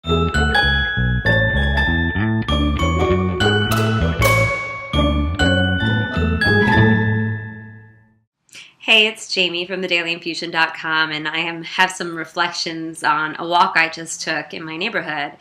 Hey, it's Jamie from thedailyinfusion.com, and have some reflections on a walk I just took in my neighborhood.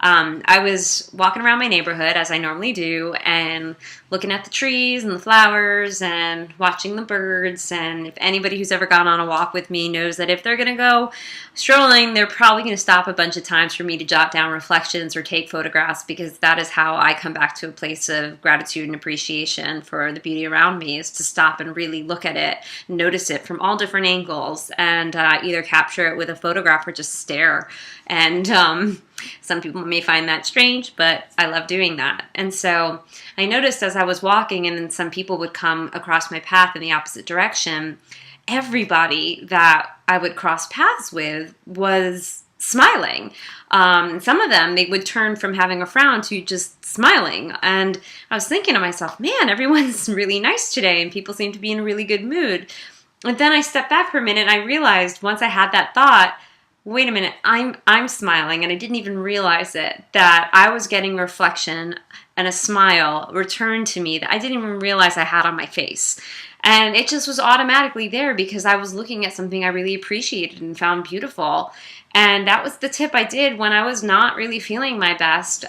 I was walking around my neighborhood as I normally do and looking at the trees and the flowers and watching the birds. And if anybody who's ever gone on a walk with me knows that if they're going to go strolling, they're probably going to stop a bunch of times for me to jot down reflections or take photographs, because that is how I come back to a place of gratitude and appreciation for the beauty around me, is to stop and really look at it, notice it from all different angles, and either capture it with a photograph or just stare. And some people may find that strange, but I love doing that. And so I noticed as I was walking and then some people would come across my path in the opposite direction, everybody that I would cross paths with was smiling. Some of them, they would turn from having a frown to just smiling. And I was thinking to myself, man, everyone's really nice today and people seem to be in a really good mood. And then I stepped back for a minute and I realized, once I had that thought, wait a minute, I'm smiling, and I didn't even realize it, that I was getting a reflection and a smile returned to me that I didn't even realize I had on my face. And it just was automatically there because I was looking at something I really appreciated and found beautiful. And that was the tip I did when I was not really feeling my best.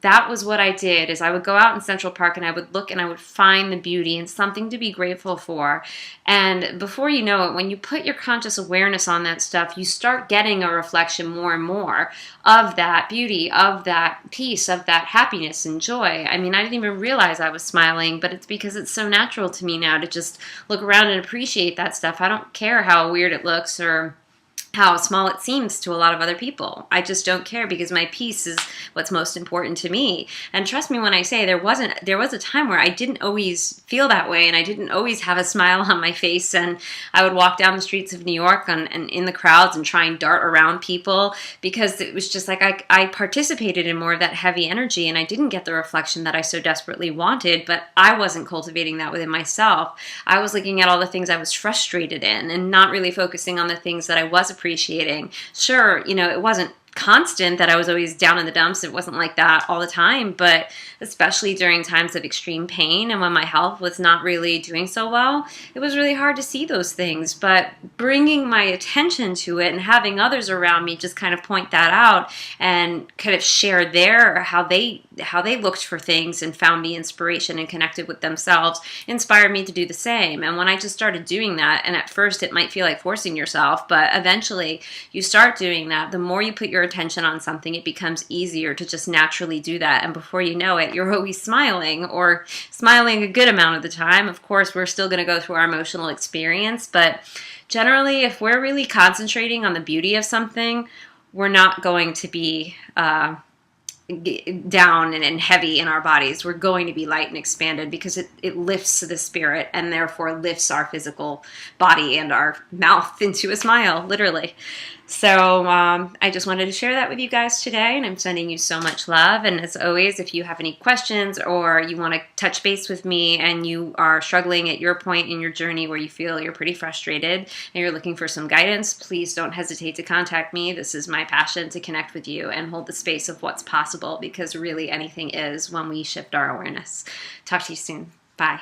That was what I did, is I would go out in Central Park and I would look and I would find the beauty and something to be grateful for. And before you know it, when you put your conscious awareness on that stuff, you start getting a reflection more and more of that beauty, of that peace, of that happiness and joy. I mean, I didn't even realize I was smiling, but it's because it's so natural to me now to just look around and appreciate that stuff. I don't care how weird it looks or how small it seems to a lot of other people. I just don't care, because my peace is what's most important to me. And trust me when I say there was a time where I didn't always feel that way, and I didn't always have a smile on my face, and I would walk down the streets of New York and in the crowds and try and dart around people, because it was just like I participated in more of that heavy energy, and I didn't get the reflection that I so desperately wanted, but I wasn't cultivating that within myself. I was looking at all the things I was frustrated in and not really focusing on the things that I was appreciating. Sure, it wasn't constant that I was always down in the dumps. It wasn't like that all the time, but especially during times of extreme pain and when my health was not really doing so well, it was really hard to see those things. But bringing my attention to it and having others around me just kind of point that out and kind of share how they looked for things and found the inspiration and connected with themselves inspired me to do the same. And when I just started doing that, and at first it might feel like forcing yourself, but eventually you start doing that, the more you put your attention on something, it becomes easier to just naturally do that. And before you know it, you're always smiling, or smiling a good amount of the time. Of course, we're still going to go through our emotional experience, but generally, if we're really concentrating on the beauty of something, we're not going to be down and heavy in our bodies. We're going to be light and expanded, because it lifts the spirit and therefore lifts our physical body and our mouth into a smile, literally. So I just wanted to share that with you guys today, and I'm sending you so much love. And as always, if you have any questions or you want to touch base with me and you are struggling at your point in your journey where you feel you're pretty frustrated and you're looking for some guidance, please don't hesitate to contact me. This is my passion, to connect with you and hold the space of what's possible, because really anything is when we shift our awareness. Talk to you soon. Bye.